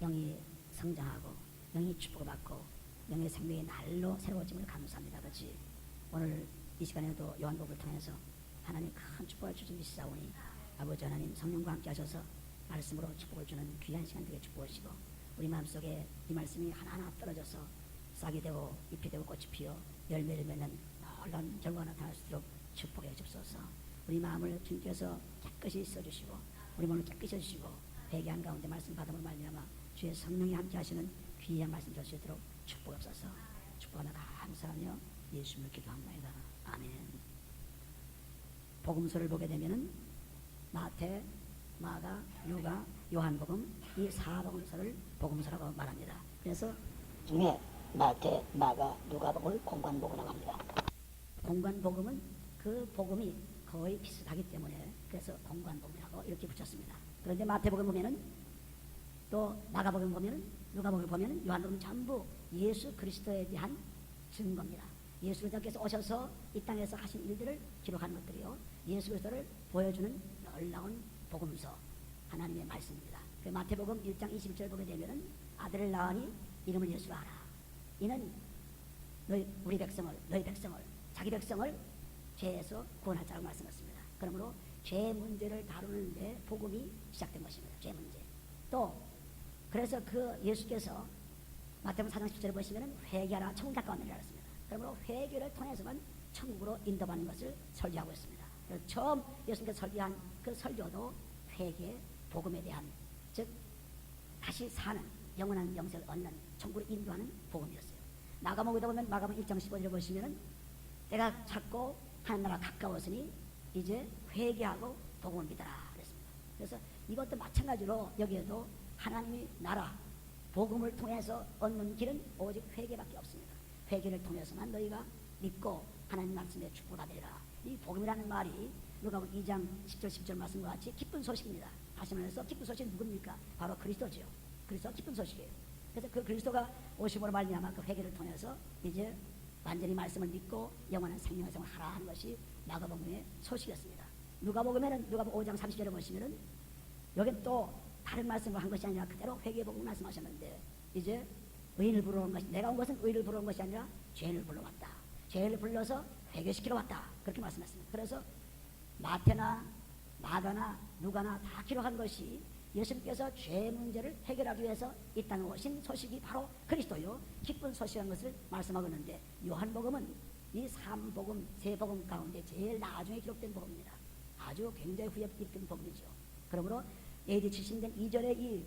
영이 성장하고 영이 축복을 받고 영의 생명의 날로 새로워짐을 감사합니다. 아버지, 오늘 이 시간에도 요한복음을 통해서 하나님 큰 축복을 주시사오니 아버지 하나님 성령과 함께 하셔서 말씀으로 축복을 주는 귀한 시간 되게 축복하시고 우리 마음속에 이 말씀이 하나하나 떨어져서 싹이 되고 잎이 되고 꽃이 피어 열매를 맺는 놀라운 결과가 나타날 수 있도록 축복해 주옵소서. 우리 마음을 주님께서 깨끗이 써주시고 우리 몸을 깨끗이 해주시고 회개한 가운데 말씀 받음으로 말미암아 주의 성령이 함께 하시는 귀한 말씀 될 수 있도록 축복하옵소서. 축복하나 감사하며 예수님을 기도합니다. 아멘. 복음서를 보게 되면은 마태, 마가, 누가, 요한복음 이 4복음서를 복음서라고 말합니다. 그래서 중에 마태, 마가, 누가복음을 공관복음이라고 합니다. 공관복음은 그 복음이 거의 비슷하기 때문에 그래서 공관복음이라고 이렇게 붙였습니다. 그런데 마태복음 보면은 또 마가복음 보면은 누가복음 보면은 요한복음 전부 예수 그리스도에 대한 증거입니다. 예수 그리스도께서 오셔서 이 땅에서 하신 일들을 기록하는 것들이요, 예수 그리스도를 보여주는 놀라운 복음서 하나님의 말씀입니다. 그 마태복음 1장 21절 보게 되면은 아들을 낳으니 이름을 예수라 하라. 이는 우리 백성을, 너희 백성을, 자기 백성을 죄에서 구원할 자라고 말씀했습니다. 그러므로 죄 문제를 다루는데 복음이 시작된 것입니다. 죄 문제. 또 그래서 그 예수께서 마태복음 4장 10절에 보시면 회개하라 천국 가까웠느니라 했습니다. 그러므로 회개를 통해서만 천국으로 인도받는 것을 설교하고 있습니다. 그래서 처음 예수님께서 설교한 그 설교도 회개, 복음에 대한, 즉 다시 사는 영원한 영생을 얻는 천국으로 인도하는 복음이었어요. 마가복음에도 보면 마가복음 1장 15절에 보시면은 때가 찼고 하나님 나라 가까웠으니 이제 회개하고 복음을 믿어라 그랬습니다. 그래서 이것도 마찬가지로 여기에도 하나님의 나라 복음을 통해서 얻는 길은 오직 회개밖에 없습니다. 회개를 통해서만 너희가 믿고 하나님 말씀에 축복받으리라. 이 복음이라는 말이 누가복음 2장 10절 10절 말씀과 같이 기쁜 소식입니다. 다시 말해서 기쁜 소식은 누굽니까? 바로 그리스도죠. 그리스도 기쁜 소식이에요. 그래서 그 그리스도가 오심으로 말미암아 그 회개를 통해서 이제 완전히 말씀을 믿고 영원한 생명의 생을 하라 하는 것이 마가복음의 소식이었습니다. 누가복음에는 누가복음 5장 30절에 보시면은 여긴 또 다른 말씀을 한 것이 아니라 그대로 회개복음 말씀하셨는데 이제 의인을 부르러 온 것이, 내가 온 것은 의인을 부르러 온 것이 아니라 죄인을 불러왔다. 죄인을 불러서 회개시키러 왔다. 그렇게 말씀했습니다. 그래서 마태나 마가나 누가나 다 기록한 것이 예수님께서 죄 문제를 해결하기 위해서 이 땅에 오신 소식이 바로 그리스도요, 기쁜 소식이라는 것을 말씀하고 있는데 요한복음은 이 3복음, 3복음 가운데 제일 나중에 기록된 복음입니다. 아주 굉장히 후에 기록된 복음이죠. 그러므로 AD 70년 이전에 이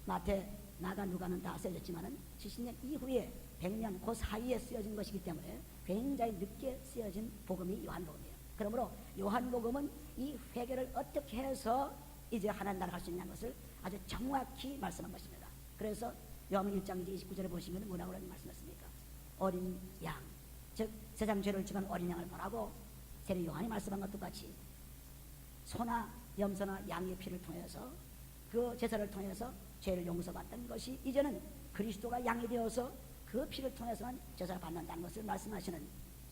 마태, 마가, 누가는 다 쓰여졌지만은 70년 이후에 100년 그 사이에 쓰여진 것이기 때문에 굉장히 늦게 쓰여진 복음이 요한복음이에요. 그러므로 요한복음은 이 회개를 어떻게 해서 이제 하나님 나라 갈 수 있냐는 것을 아주 정확히 말씀한 것입니다. 그래서 요한복음 1장 29절에 보시면 뭐라고 말씀했습니까? 어린 양, 즉 세상 죄를 지은 어린 양을 보라고 세례 요한이 말씀한 것과 같이 소나 염소나 양의 피를 통해서 그 제사를 통해서 죄를 용서받던 것이 이제는 그리스도가 양이 되어서 그 피를 통해서는 제사를 받는다는 것을 말씀하시는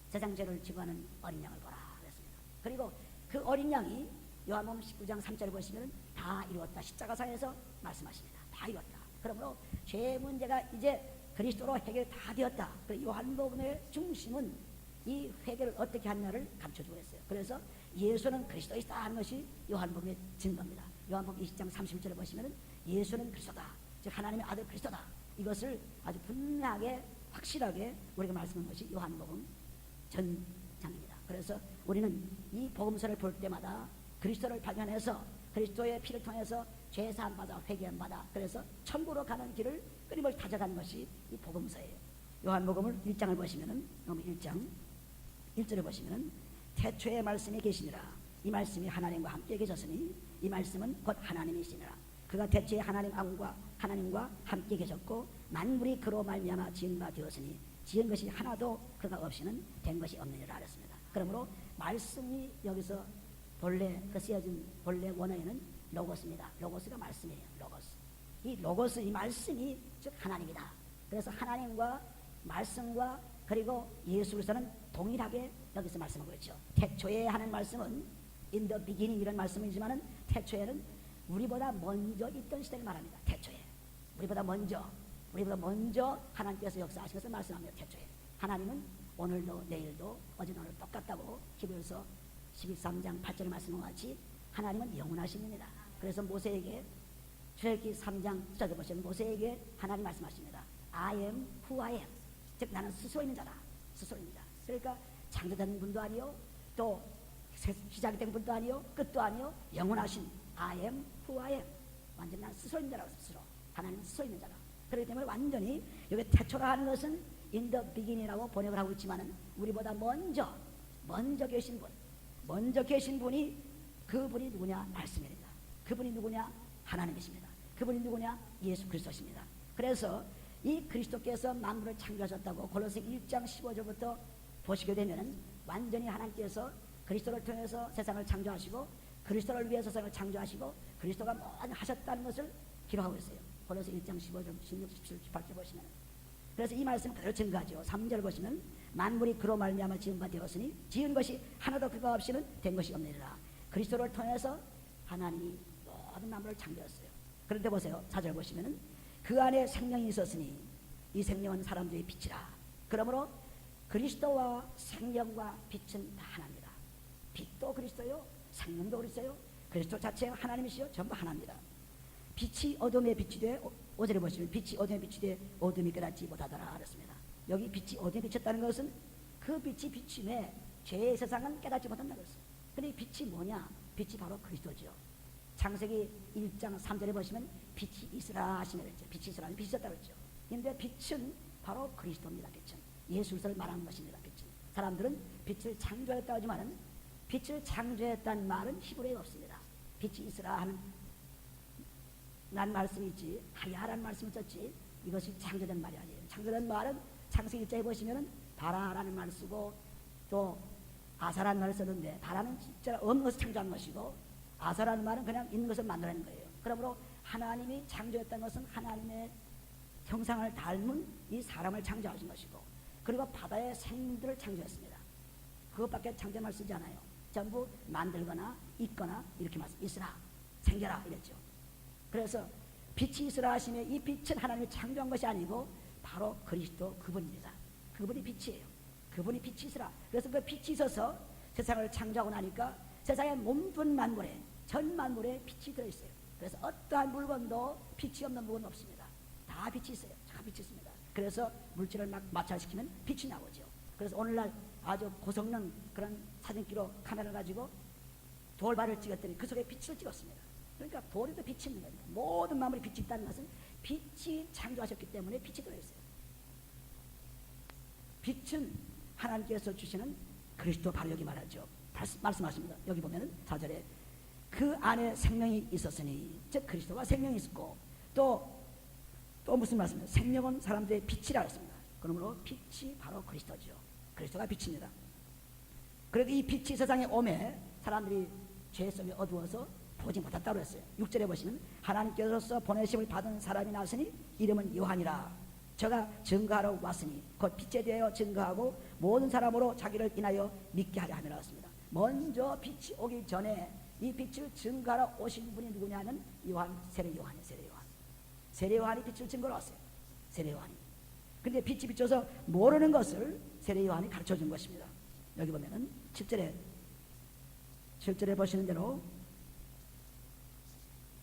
세상 죄를 지고하는 어린 양을 보라 그랬습니다. 그리고 그 어린 양이 요한복음 19장 3절을 보시면 다 이루었다. 십자가상에서 말씀하십니다. 다 이루었다. 그러므로 죄 문제가 이제 그리스도로 해결 다 되었다. 요한복음의 중심은 이 회개를 어떻게 하느냐를 감춰주고 있어요. 그래서 예수는 그리스도이다 하는 것이 요한복음의 증거입니다. 요한복음 20장 31절에 보시면 예수는 그리스도다. 즉 하나님의 아들 그리스도다. 이것을 아주 분명하게 확실하게 우리가 말씀한 것이 요한복음 전장입니다. 그래서 우리는 이 복음서를 볼 때마다 그리스도를 발견해서 그리스도의 피를 통해서 죄사함 받아 회개함 받아 그래서 천국으로 가는 길을 끊임없이 다져가는 것이 이 복음서예요. 요한복음을 1장을 보시면은 1장 1절에 보시면은 태초에 말씀이 계시니라. 이 말씀이 하나님과 함께 계셨으니 이 말씀은 곧 하나님이시니라. 그가 태초에 하나님과 함께 계셨고 만물이 그로 말미암아 지은 바 되었으니 지은 것이 하나도 그가 없이는 된 것이 없느니라 하였습니다. 그러므로 말씀이 여기서 본래 그 쓰여진 본래 원어에는 로고스입니다. 로고스가 말씀이에요. 로고스. 이 로고스, 이 말씀이 즉 하나님이다. 그래서 하나님과 말씀과 그리고 예수 그리스도는 동일하게 여기서 말씀하고 있죠. 태초에 하는 말씀은 in the beginning 이런 말씀이지만은 태초에는 우리보다 먼저 있던 시대를 말합니다. 태초에. 우리보다 먼저 하나님께서 역사하신 것을 말씀합니다. 태초에 하나님은 오늘도 내일도 어제도 오늘 똑같다고 히브리서 13장 8절에 말씀한 것 같이 하나님은 영원하신 분이다. 그래서 모세에게 출애굽기 3장 숫자를 보시면 모세에게 하나님 말씀하십니다. I am who I am. 즉 나는 스스로 있는 자다. 스스로 있는 자. 그러니까 창조된 분도 아니요, 또 시작이 된 분도 아니요, 끝도 아니요, 영원하신 I am who I am. 완전 나는 스스로 있는 자라고. 스스로. 하나님은 스스로 있는 자다. 그렇기 때문에 완전히 여기 태초라 하는 것은 in the beginning이라고 번역을 하고 있지만은 우리보다 먼저 계신 분이 그분이 누구냐? 말씀입니다. 그분이 누구냐? 하나님이십니다. 그분이 누구냐? 예수 그리스도십니다. 그래서 이 그리스도께서 만물을 창조하셨다고 골로새 1장 15절부터 보시게 되면은 완전히 하나님께서 그리스도를 통해서 세상을 창조하시고 그리스도를 위해서 세상을 창조하시고 그리스도가 모든 하셨다는 것을 기록하고 있어요. 골로새 1장 15절, 16, 17, 18절 보시면 그래서 이 말씀 그대로 증거하죠. 3절 보시면 만물이 그로 말미암아 지은 바 되었으니 지은 것이 하나도 그가 없이는 된 것이 없느니라. 그리스도를 통해서 하나님이 모든 만물을 창조했어요. 그런데 보세요. 4절 보시면은 그 안에 생명이 있었으니 이 생명은 사람들의 빛이라. 그러므로 그리스도와 생명과 빛은 다 하나입니다. 빛도 그리스도요, 생명도 그리스도요, 그리스도 자체가 하나님이시요, 전부 하나입니다. 빛이 어둠에 빛이 돼 5절에 보시면 빛이 어둠에 빛이 돼 어둠이 깨닫지 못하더라 그랬습니다. 여기 빛이 어둠에 비쳤다는 것은 그 빛이 비침에 죄의 세상은 깨닫지 못한다고 했어요. 근데 이 빛이 뭐냐? 빛이 바로 그리스도죠. 창세기 1장 3절에 보시면 빛이 있으라 하시며 그랬죠. 빛이 있으라 하면 빛이 있었다고 했죠. 근데 빛은 바로 그리스도입니다. 빛은 예수를 말하는 것입니다. 빛은 사람들은 빛을 창조했다고 하지만은 빛을 창조했다는 말은 히브리어에 없습니다. 빛이 있으라 하는 난 말씀이 있지 하야라는 말씀이 있었지 이것이 창조된 말이 아니에요. 창조된 말은 창세기 1장에 보시면은 바라라는 말을 쓰고 또 아사라는 말을 썼는데 바라는 진짜 없는 것을 창조한 것이고 아사라는 말은 그냥 있는 것을 만들어낸 거예요. 그러므로 하나님이 창조했다는 것은 하나님의 형상을 닮은 이 사람을 창조하신 것이고 그리고 바다의 생물들을 창조했습니다. 그것밖에 창조의 말 쓰지 않아요. 전부 만들거나 있거나 이렇게 말씀 있으라 생겨라 이랬죠. 그래서 빛이 있으라 하시며 이 빛은 하나님이 창조한 것이 아니고 바로 그리스도 그분입니다. 그분이 빛이에요. 그분이 빛이 있으라. 그래서 그 빛이 있어서 세상을 창조하고 나니까 세상의 몸뿐 만물에 전 만물에 빛이 들어있어요. 그래서 어떠한 물건도 빛이 없는 물건은 없습니다. 다 빛이 있어요. 다 빛이 있습니다. 그래서 물질을 막 마찰시키면 빛이 나오죠. 그래서 오늘날 아주 고성능 그런 사진기로 카메라를 가지고 돌발을 찍었더니 그 속에 빛을 찍었습니다. 그러니까 돌에도 빛이 있는 겁니다. 모든 만물이 빛이 있다는 것은 빛이 창조하셨기 때문에 빛이 들어있어요. 빛은 하나님께서 주시는 그리스도 바로 여기 말하죠. 말씀하십니다. 여기 보면은 4절에 그 안에 생명이 있었으니 즉 그리스도가 생명이 있었고 또 무슨 말씀이에요? 생명은 사람들의 빛이라 했습니다. 그러므로 빛이 바로 그리스도죠. 그리스도가 빛입니다. 그래도 이 빛이 세상에 오매 사람들이 죄 속에 어두워서 보지 못했다고 했어요. 6절에 보시면 하나님께서 보내심을 받은 사람이 나왔으니 이름은 요한이라. 저가 증거하러 왔으니 곧 빛에 대하여 증거하고 모든 사람으로 자기를 인하여 믿게 하려 함이라 했습니다. 먼저 빛이 오기 전에 이 빛을 증거하러 오신 분이 누구냐는 세례 요한이 세례 요한이 빛을 증거하러 왔어요. 세례 요한이. 근데 빛이 비춰서 모르는 것을 세례 요한이 가르쳐 준 것입니다. 여기 보면은 7절에 보시는 대로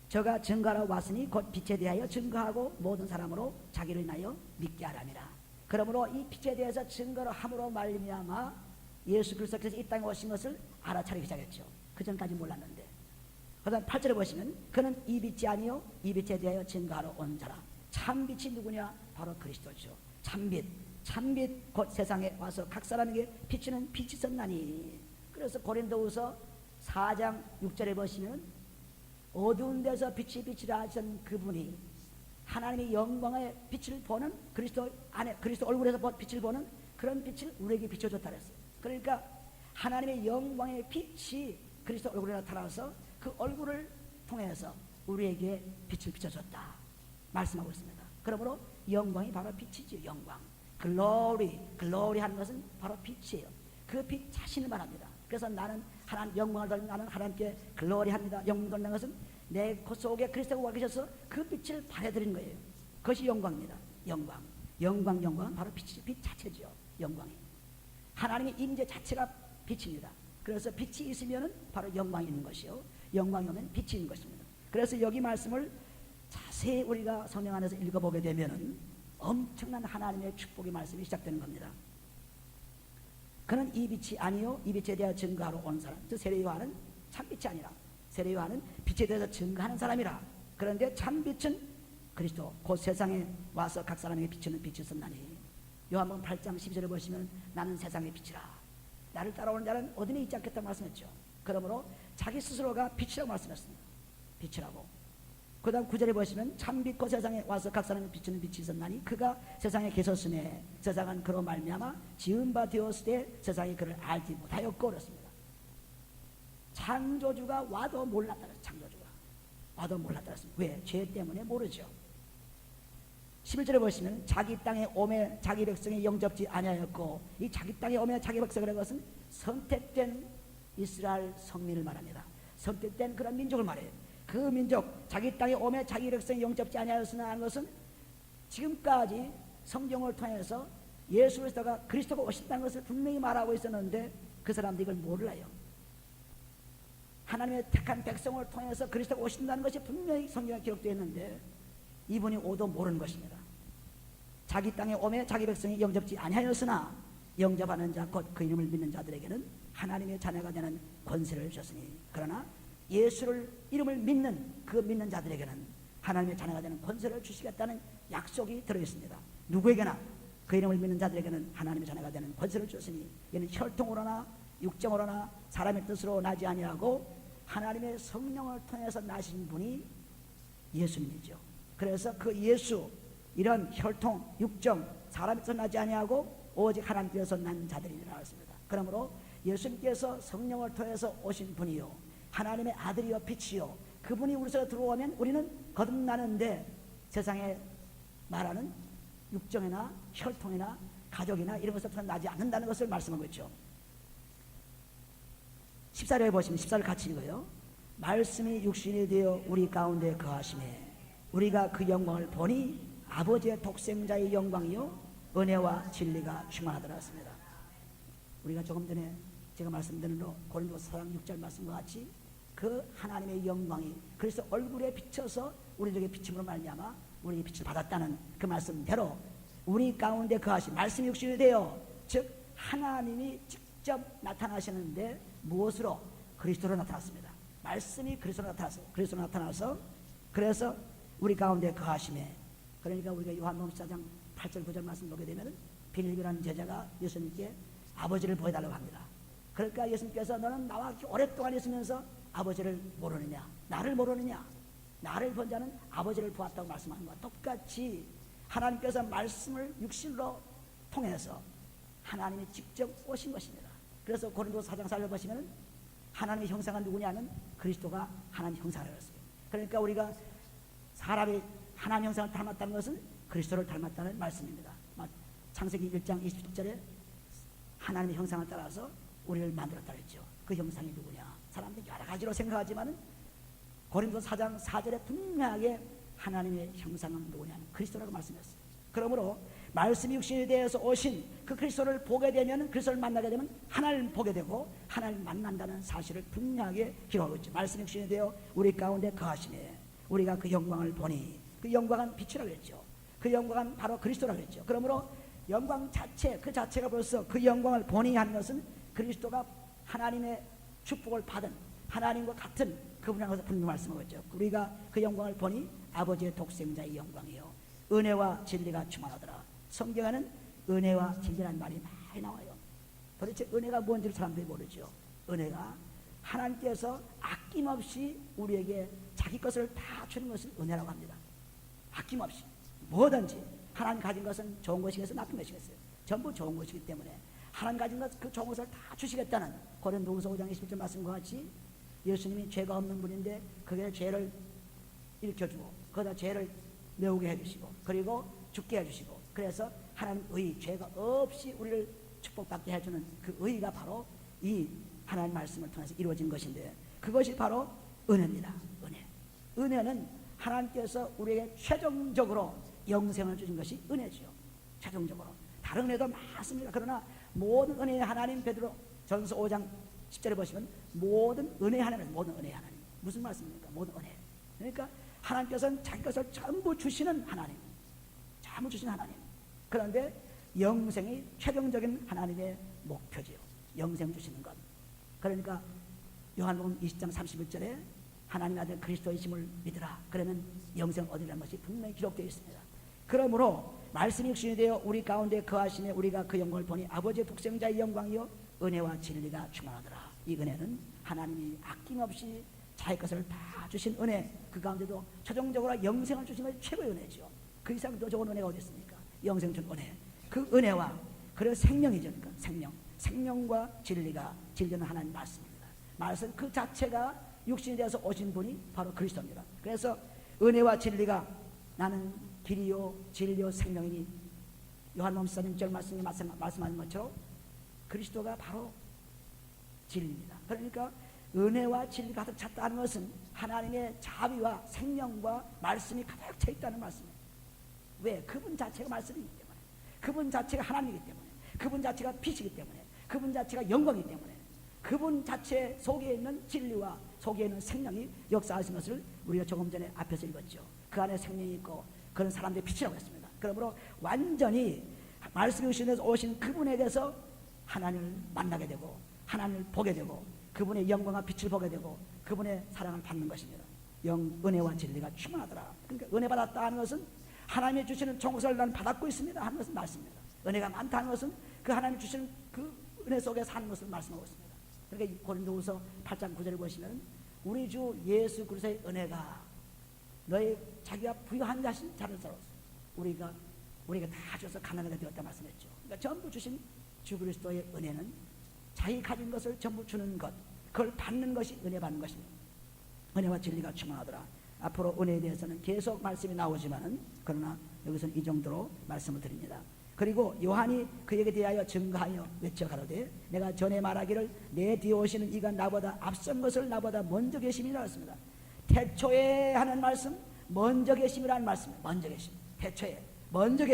저가 증거하러 왔으니 곧 빛에 대하여 증거하고 모든 사람으로 자기를 인하여 믿게 하라니라. 그러므로 이 빛에 대해서 증거를 함으로 말미암아 예수 그리스도께서 이 땅에 오신 것을 알아차리기 시작했죠. 그 전까지 몰랐는데. 그 다음 8절에 보시면 그는 이 빛이 아니요 이 빛에 대하여 증거하러 온 자라. 참빛이 누구냐? 바로 그리스도죠. 참빛 곧 세상에 와서 각 사람에게 비추는 빛이 있었나니. 그래서 고린도후서 4장 6절에 보시면 어두운 데서 빛이 빛이라 하신 그분이 하나님의 영광의 빛을 보는 그리스도 안에 그리스도 얼굴에서 빛을 보는 그런 빛을 우리에게 비춰줬다 그랬어요. 그러니까 하나님의 영광의 빛이 그리스도 얼굴에 나타나서 그 얼굴을 통해서 우리에게 빛을 비춰줬다 말씀하고 있습니다. 그러므로 영광이 바로 빛이죠. 영광 글로리 하는 것은 바로 빛이에요. 그 빛 자신을 말합니다. 그래서 나는 하나님 영광을 돌리는 나는 하나님께 글로리합니다. 영광 돌리는 것은 내 코 속에 그리스도가 와 계셔서 그 빛을 발해드리는 거예요. 그것이 영광입니다. 영광은 바로 빛 자체죠. 영광이 하나님의 임재 자체가 빛입니다. 그래서 빛이 있으면 바로 영광이 있는 것이요, 영광이 오면 빛이 있는 것입니다. 그래서 여기 말씀을 자세히 우리가 성령 안에서 읽어보게 되면 엄청난 하나님의 축복의 말씀이 시작되는 겁니다. 그는 이 빛이 아니요 이 빛에 대하여 증거하러 온 사람, 즉 세례 요한은 참빛이 아니라 세례 요한은 빛에 대해서 증거하는 사람이라. 그런데 참빛은 그리스도 곧 세상에 와서 각 사람에게 비추는 빛이 있었나니. 요한복음 8장 12절에 보시면 나는 세상의 빛이라, 나를 따라오는 자는 어디에 있지 않겠다고 말씀했죠. 그러므로 자기 스스로가 빛이라고 말씀했습니다. 빛이라고. 그 다음 9절에 보시면 참빛 곧 세상에 와서 각 사람에게 비추는 빛이 있었나니 그가 세상에 계셨으매 세상은 그로 말미암아 지은 바 되었을 때 세상이 그를 알지 못하였고 그렇습니다. 창조주가 와도 몰랐다. 창조주가 와도 몰랐다. 왜? 죄 때문에 모르죠. 11절에 보시면 자기 땅에 오매 자기 백성이 영접지 아니하였고, 이 자기 땅에 오매 자기 백성이라는 것은 선택된 이스라엘 성민을 말합니다. 선택된 그런 민족을 말해요. 그 민족 자기 땅에 오매 자기 백성이 영접지 아니하였으나 하는 것은 지금까지 성경을 통해서 예수 그리스도가 오신다는 것을 분명히 말하고 있었는데 그 사람들이 이걸 몰라요. 하나님의 택한 백성을 통해서 그리스도가 오신다는 것이 분명히 성경에 기록되어 있는데 이분이 오도 모르는 것입니다. 자기 땅에 오매 자기 백성이 영접지 아니하였으나 영접하는 자 곧 그 이름을 믿는 자들에게는 하나님의 자녀가 되는 권세를 주셨으니, 그러나 예수를 이름을 믿는 그 믿는 자들에게는 하나님의 자녀가 되는 권세를 주시겠다는 약속이 들어있습니다. 누구에게나 그 이름을 믿는 자들에게는 하나님의 자녀가 되는 권세를 주셨으니, 이는 혈통으로나 육정으로나 사람의 뜻으로 나지 아니하고 하나님의 성령을 통해서 나신 분이 예수님이죠. 그래서 그 예수, 이런 혈통, 육정, 사람의 뜻으로 나지 아니하고 오직 하나님께서 난 자들이라 했습니다. 그러므로 예수님께서 성령을 통해서 오신 분이요 하나님의 아들이요 빛이요, 그분이 우리 속에 들어오면 우리는 거듭나는데 세상에 말하는 육정이나 혈통이나 가족이나 이런 것에서 나지 않는다는 것을 말씀하고 있죠. 14절에 보시면 14절 같이 읽어요. 말씀이 육신이 되어 우리 가운데 거하심에 우리가 그 영광을 보니 아버지의 독생자의 영광이요 은혜와 진리가 충만하더라 했습니다. 우리가 조금 전에 제가 말씀드린 대로 고린도서 4장 6절 말씀과 같이 그 하나님의 영광이 그래서 얼굴에 비쳐서 우리에게 비침으로 말미암아 우리에게 빛을 받았다는 그 말씀대로 우리 가운데 거하신 말씀이 육신이 되어, 즉 하나님이 직접 나타나시는데 무엇으로? 그리스도로 나타났습니다. 말씀이 그리스도로 나타나서 그래서 우리 가운데 거하심에, 그러니까 우리가 요한복음 14장 8절 9절 말씀 보게 되면 빌립이라는 제자가 예수님께 아버지를 보여달라고 합니다. 그러니까 예수님께서 너는 나와 오랫동안 있으면서 아버지를 모르느냐, 나를 모르느냐, 나를 본 자는 아버지를 보았다고 말씀하는 것과 똑같이 하나님께서 말씀을 육신으로 통해서 하나님이 직접 오신 것입니다. 그래서 고린도서 4장 4절 보시면 하나님의 형상은 누구냐면 그리스도가 하나님 형상이라고 했어요. 그러니까 우리가 사람이 하나님 형상을 닮았다는 것은 그리스도를 닮았다는 말씀입니다. 창세기 1장 27절에 하나님의 형상을 따라서 우리를 만들었다 그랬죠. 그 형상이 누구냐? 사람들이 여러 가지로 생각하지만 고린도서 4장 4절에 분명하게 하나님의 형상은 누구냐면 그리스도라고 말씀했어요. 그러므로 말씀이 육신에 대해서 오신 그 그리스도를 보게 되면, 그리스도를 만나게 되면 하나님을 보게 되고 하나님을 만난다는 사실을 분명하게 기록하고 있죠. 말씀이 육신에 되어 우리 가운데 거하시네 우리가 그 영광을 보니, 그 영광은 빛이라고 했죠. 그 영광은 바로 그리스도라고 했죠. 그러므로 영광 자체, 그 자체가 벌써 그 영광을 보니 하는 것은 그리스도가 하나님의 축복을 받은 하나님과 같은 그분이라는 것을 분명히 말씀하고 있죠. 우리가 그 영광을 보니 아버지의 독생자의 영광이요 은혜와 진리가 충만하더라. 성경에는 은혜와 진리라는 말이 많이 나와요. 도대체 은혜가 뭔지를 사람들이 모르죠. 은혜가 하나님께서 아낌없이 우리에게 자기 것을 다 주는 것을 은혜라고 합니다. 아낌없이 뭐든지 하나님 가진 것은 좋은 것이겠어요, 나쁜 것이겠어요? 전부 좋은 것이기 때문에 하나님 가진 것, 그 좋은 것을 다 주시겠다는 고린도후서 5장 21절 말씀과 같이 예수님이 죄가 없는 분인데 그게 죄를 일으켜주고 거기다 죄를 메우게 해주시고 그리고 죽게 해주시고, 그래서 하나님 의, 죄가 없이 우리를 축복받게 해주는 그 의가 바로 이 하나님 말씀을 통해서 이루어진 것인데 그것이 바로 은혜입니다. 은혜는 하나님께서 우리에게 최종적으로 영생을 주신 것이 은혜죠. 최종적으로 다른 은혜도 많습니다. 그러나 모든 은혜의 하나님, 베드로 전서 5장 10절에 보시면 모든 은혜 하나님, 모든 은혜 하나님. 무슨 말씀입니까? 모든 은혜. 그러니까 하나님께서는 자기 것을 전부 주시는 하나님, 전부 주시는 하나님. 그런데 영생이 최종적인 하나님의 목표지요. 영생 주시는 것. 그러니까 요한복음 20장 31절에 하나님의 아들 그리스도이심을 믿으라. 그러면 영생 얻으라는 것이 분명히 기록되어 있습니다. 그러므로 말씀이 육신이 되어 우리 가운데 거하시네 우리가 그 영광을 보니 아버지의 독생자의 영광이요 은혜와 진리가 충만하더라. 이 은혜는 하나님이 아낌없이 자기 것을 다 주신 은혜, 그 가운데도 최종적으로 영생을 주신 것이 최고의 은혜죠. 그 이상 더 좋은 은혜가 어디 있습니까? 영생 준 은혜. 그 은혜와 그래서 생명이죠. 그러니까 생명과 진리가, 진리는 하나님 말씀입니다. 말씀 그 자체가 육신이 되어서 오신 분이 바로 그리스도입니다. 그래서 은혜와 진리가 나는 길이요 진리요 생명이니 요한복음 14장 말씀에 말씀하는 것처럼 그리스도가 바로 진리입니다. 그러니까 은혜와 진리가 가득 찼다는 것은 하나님의 자비와 생명과 말씀이 가득 차 있다는 말씀이에요. 왜? 그분 자체가 말씀이기 때문에, 그분 자체가 하나님이기 때문에, 그분 자체가 빛이기 때문에, 그분 자체가 영광이기 때문에, 그분 자체 속에 있는 진리와 속에 있는 생명이 역사하신 것을 우리가 조금 전에 앞에서 읽었죠. 그 안에 생명이 있고 그런 사람들의 빛이라고 했습니다. 그러므로 완전히 말씀이 오신 그분에게서 하나님을 만나게 되고 하나님을 보게 되고 그분의 영광과 빛을 보게 되고 그분의 사랑을 받는 것입니다. 은혜와 진리가 충만하더라. 그러니까 은혜 받았다 하는 것은 하나님이 주시는 종것을 나는 받았고 있습니다 하는 것은 말씀입니다. 은혜가 많다는 것은 그 하나님이 주시는 그 은혜 속에 사는 것을 말씀하고 있습니다. 그러니까 고린도후서 8장 9절을 보시면 우리 주 예수 그리스도의 은혜가 너희 자기가 부유한 자를 살았어. 우리가 다 줘서 가난하게 되었다 말씀했죠. 그러니까 전부 주신 주 그리스도의 은혜는 자기 가진 것을 전부 주는 것, 그걸 받는 것이 은혜 받는 것입니다. 은혜와 진리가 충만하더라. 앞으로 은혜에 대해서는 계속 말씀이 나오지만은 그러나 여기서는 이 정도로 말씀을 드립니다. 그리고 요한이 그에게 대하여 증거하여 외쳐 가로되 내가 전에 말하기를 내 뒤에 오시는 이가 나보다 앞선 것을 나보다 먼저 계심이라 했습니다. 태초에 하는 말씀, 먼저 계심이라는 말씀, 먼저 계심, 태초에 먼저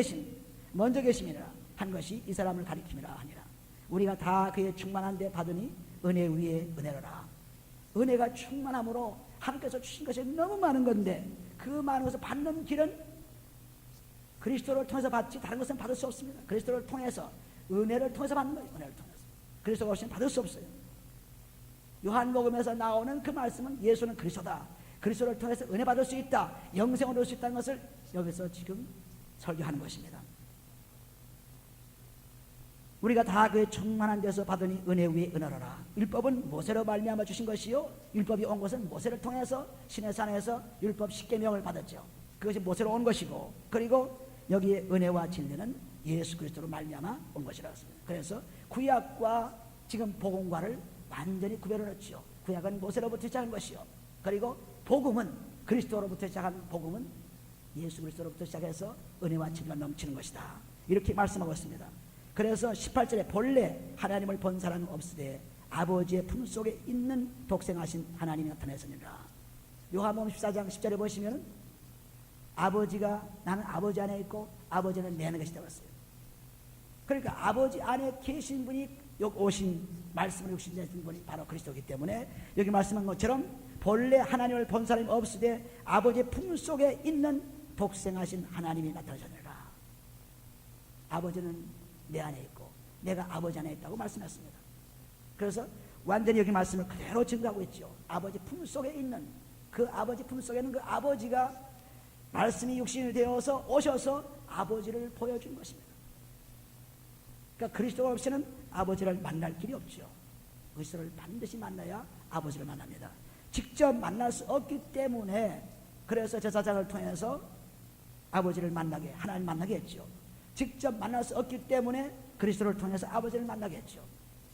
계심이라 한 것이 이 사람을 가리킴이라 하니라. 우리가 다 그의 충만한 데 받으니 은혜 위에 은혜로라. 은혜가 충만함으로 하나님께서 주신 것이 너무 많은 건데 그 많은 것을 받는 길은 그리스도를 통해서 받지 다른 것은 받을 수 없습니다. 그리스도를 통해서 은혜를 통해서 받는 거예요. 은혜를 통해서 그리스도가 없이는 받을 수 없어요. 요한복음에서 나오는 그 말씀은 예수는 그리스도다. 그리스도를 통해서 은혜 받을 수 있다. 영생을 얻을 수 있다는 것을 여기서 지금 설교하는 것입니다. 우리가 다 그의 충만한 데서 받으니 은혜 위에 은혜로라. 율법은 모세로 말미암아 주신 것이요 율법이 온 것은 모세를 통해서 시내산에서 율법 10계명을 받았죠. 그것이 모세로 온 것이고 그리고 여기에 은혜와 진리는 예수 그리스도로 말미암아 온 것이라고 했습니다. 그래서 구약과 지금 복음과를 완전히 구별을 했죠. 구약은 모세로부터 시작한 것이요 그리고 복음은 그리스도로부터 시작한 복음은 예수 그리스도로부터 시작해서 은혜와 진리가 넘치는 것이다. 이렇게 말씀하고 있습니다. 그래서 18절에 본래 하나님을 본 사람은 없으되 아버지의 품속에 있는 독생하신 하나님이 나타내서니라. 요한복음 14장 10절에 보시면 아버지가 나는 아버지 안에 있고 아버지는 내 안에 계시다고 했어요. 그러니까 아버지 안에 계신 분이 여기 오신 말씀을 육신되신 분이 바로 그리스도이기 때문에 여기 말씀한 것처럼 본래 하나님을 본 사람이 없으되 아버지의 품속에 있는 독생하신 하나님이 나타나셨느니라. 아버지는 내 안에 있고 내가 아버지 안에 있다고 말씀했습니다. 그래서 완전히 여기 말씀을 그대로 증거하고 있죠. 아버지 품속에 있는 그 아버지 품속에는 그 아버지가 말씀이 육신이 되어서 오셔서 아버지를 보여준 것입니다. 그러니까 그리스도가 없이는 아버지를 만날 길이 없죠. 그리스도를 반드시 만나야 아버지를 만납니다. 직접 만날 수 없기 때문에 그래서 제사장을 통해서 아버지를 만나게 하나님 만나게 했죠. 직접 만날 수 없기 때문에 그리스도를 통해서 아버지를 만나게 했죠.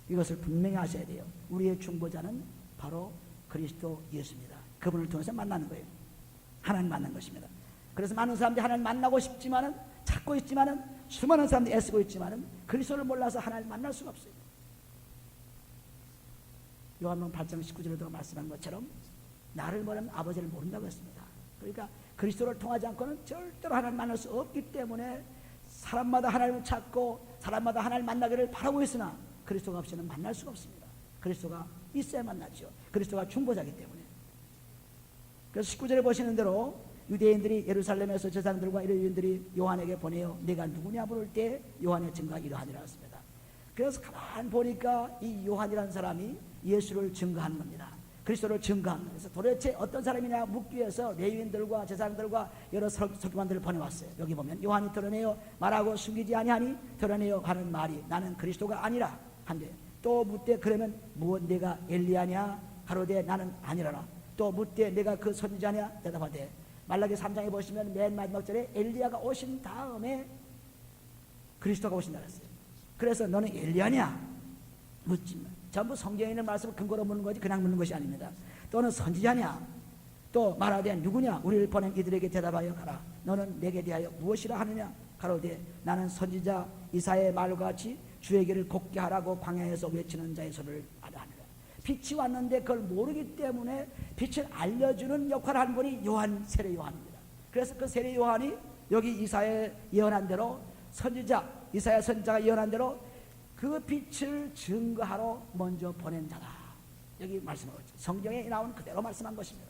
이것을 분명히 아셔야 돼요. 우리의 중보자는 바로 그리스도 예수입니다. 그분을 통해서 만나는 거예요. 하나님 만난 것입니다. 그래서 많은 사람들이 하나님 만나고 싶지만은 찾고 있지만은 수많은 사람들이 애쓰고 있지만은 그리스도를 몰라서 하나님 만날 수가 없어요. 요한복음 8장 19절에도 말씀한 것처럼 나를 모르면 아버지를 모른다고 했습니다. 그러니까 그리스도를 통하지 않고는 절대로 하나님 만날 수 없기 때문에 사람마다 하나님을 찾고 사람마다 하나님 만나기를 바라고 있으나 그리스도가 없이는 만날 수가 없습니다. 그리스도가 있어야 만나죠. 그리스도가 중보자이기 때문에. 그래서 19절에 보시는 대로 유대인들이 예루살렘에서 제사장들과 이르인들이 요한에게 보내어 네가 누구냐 물을 때 요한의 증거가 이러하니라 했습니다. 그래서 가만 보니까 이 요한이라는 사람이 예수를 증거하는 겁니다. 그리스도를 증거하는 거예요. 그래서 도대체 어떤 사람이냐 묻기 위해서 레위인들과 제사장들과 여러 서기관들을 보내왔어요. 여기 보면 요한이 드러내어 말하고 숨기지 아니하니 드러내어 하는 말이 나는 그리스도가 아니라 한데 또 묻되 그러면 무엇 내가 엘리야냐 가로되 나는 아니라라. 또 묻되 내가 그 선지자냐 대답하되 말라기 3장에 보시면 맨 마지막 절에 엘리야가 오신 다음에 그리스도가 오신다 그랬어요. 그래서 너는 엘리야냐 묻지만 전부 성경에 있는 말씀을 근거로 묻는 거지 그냥 묻는 것이 아닙니다. 또는 선지자냐 또 말하되 누구냐 우리를 보낸 이들에게 대답하여 가라. 너는 내게 대하여 무엇이라 하느냐 가로되 나는 선지자 이사야의 말과 같이 주의 길을 곱게 하라고 광야에서 외치는 자의 소리를 하느라. 빛이 왔는데 그걸 모르기 때문에 빛을 알려주는 역할을 한 분이 요한 세례 요한입니다. 그래서 그 세례 요한이 여기 이사야의 예언한 대로 선지자 이사야 선지자가 예언한 대로 그 빛을 증거하러 먼저 보낸 자다. 여기 말씀하고 있죠. 성경에 나온 그대로 말씀한 것입니다.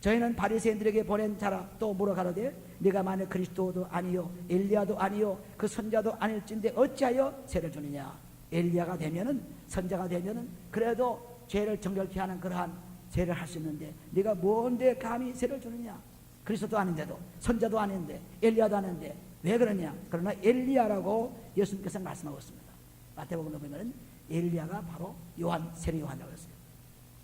저희는 바리새인들에게 보낸 자라. 또 물어가로되 네가 만일 그리스도도 아니요 엘리야도 아니요 그 선자도 아닐진데 어찌하여 세를 주느냐. 엘리야가 되면은 선자가 되면은 그래도 죄를 정결케 하는 그러한 세를 할 수 있는데 네가 뭔데 감히 세를 주느냐. 그리스도도 아닌데도 선자도 아닌데 엘리야도 아닌데 왜 그러냐. 그러나 엘리야라고 예수님께서 말씀하고 있습니다. 마태복음에 보면 엘리야가 바로 요한 세례 요한이라고 했어요.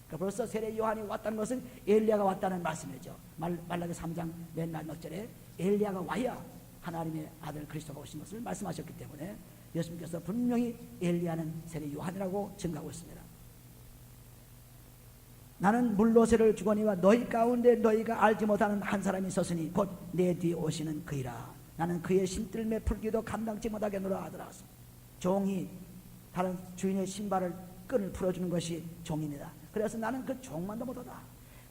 그러니까 벌써 세례 요한이 왔다는 것은 엘리야가 왔다는 말씀이죠. 말라기 3장 맨 마지막 절에 엘리야가 와야 하나님의 아들 그리스도가 오신 것을 말씀하셨기 때문에 예수님께서 분명히 엘리야는 세례 요한이라고 증거하고 있습니다. 나는 물로 세를 주거니와 너희 가운데 너희가 알지 못하는 한 사람이 있었으니 곧 내 뒤에 오시는 그이라. 나는 그의 신뜰매 풀기도 감당치 못하겠노라 하더라. 종이 다른 주인의 신발을 끈을 풀어주는 것이 종입니다. 그래서 나는 그 종만도 못하다.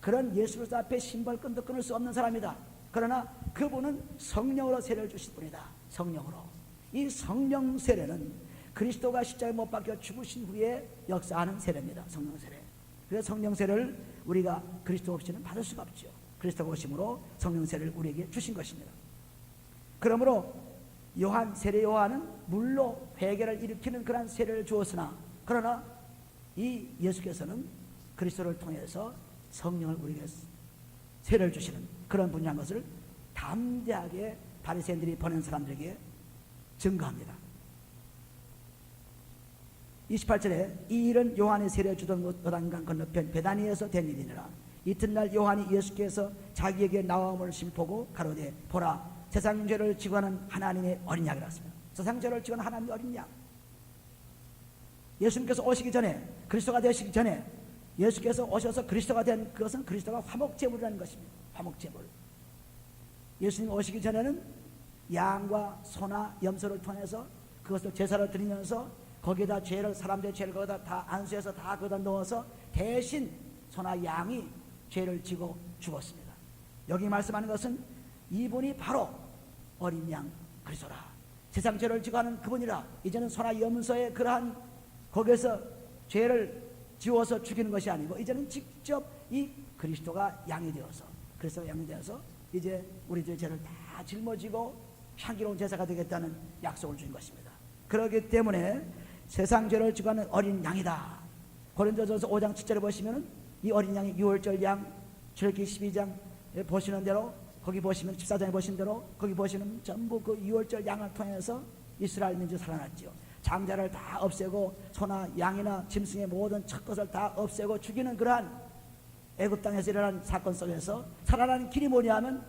그런 예수 그리스도 앞에 신발 끈도 끊을 수 없는 사람이다. 그러나 그분은 성령으로 세례를 주실 분이다. 성령으로. 이 성령 세례는 그리스도가 십자가에 못 박혀 죽으신 후에 역사하는 세례입니다. 성령 세례. 그래서 성령 세례를 우리가 그리스도 없이는 받을 수가 없죠. 그리스도가 오심으로 성령 세례를 우리에게 주신 것입니다. 그러므로 요한 세례 요한은 물로 회개를 일으키는 그런 세례를 주었으나 그러나 이 예수께서는 그리스도를 통해서 성령을 우리에게 세례를 주시는 그런 분이라는 것을 담대하게 바리새인들이 보낸 사람들에게 증거합니다. 28절에 이 일은 요한이 세례 주던 곳 요단강 건너편 베다니에서 된 일이니라. 이튿날 요한이 예수께서 자기에게 나옴을 보고 가로되 보라 세상 죄를 지고 하는 하나님의 어린 양이라 했습니다. 세상 죄를 지고 하는 하나님의 어린 양. 예수님께서 오시기 전에 그리스도가 되시기 전에 예수께서 오셔서 그리스도가 된 그것은 그리스도가 화목제물이라는 것입니다. 화목제물. 예수님 오시기 전에는 양과 소나 염소를 통해서 그것을 제사를 드리면서 거기에다 죄를 사람들의 죄를 거기다 다 안수해서 다 거기다 넣어서 대신 소나 양이 죄를 지고 죽었습니다. 여기 말씀하는 것은 이분이 바로 어린 양 그리스도라. 세상 죄를 지고 하는 그분이라. 이제는 소나 염소의 그러한 거기에서 죄를 지워서 죽이는 것이 아니고 이제는 직접 이 그리스도가 양이 되어서 그리스도가 양이 되어서 이제 우리들의 죄를 다 짊어지고 향기로운 제사가 되겠다는 약속을 주신 것입니다. 그렇기 때문에 세상 죄를 지고 하는 어린 양이다. 고린도전서 5장 7절에 보시면 이 어린 양이 유월절 양 출애굽기 12장에 보시는 대로 거기 보시면 14장에 보신 대로 거기 보시면 전부 그 유월절 양을 통해서 이스라엘 민족이 살아났죠. 장자를 다 없애고 소나 양이나 짐승의 모든 첫 것을 다 없애고 죽이는 그러한 애굽 땅에서 일어난 사건 속에서 살아나는 길이 뭐냐면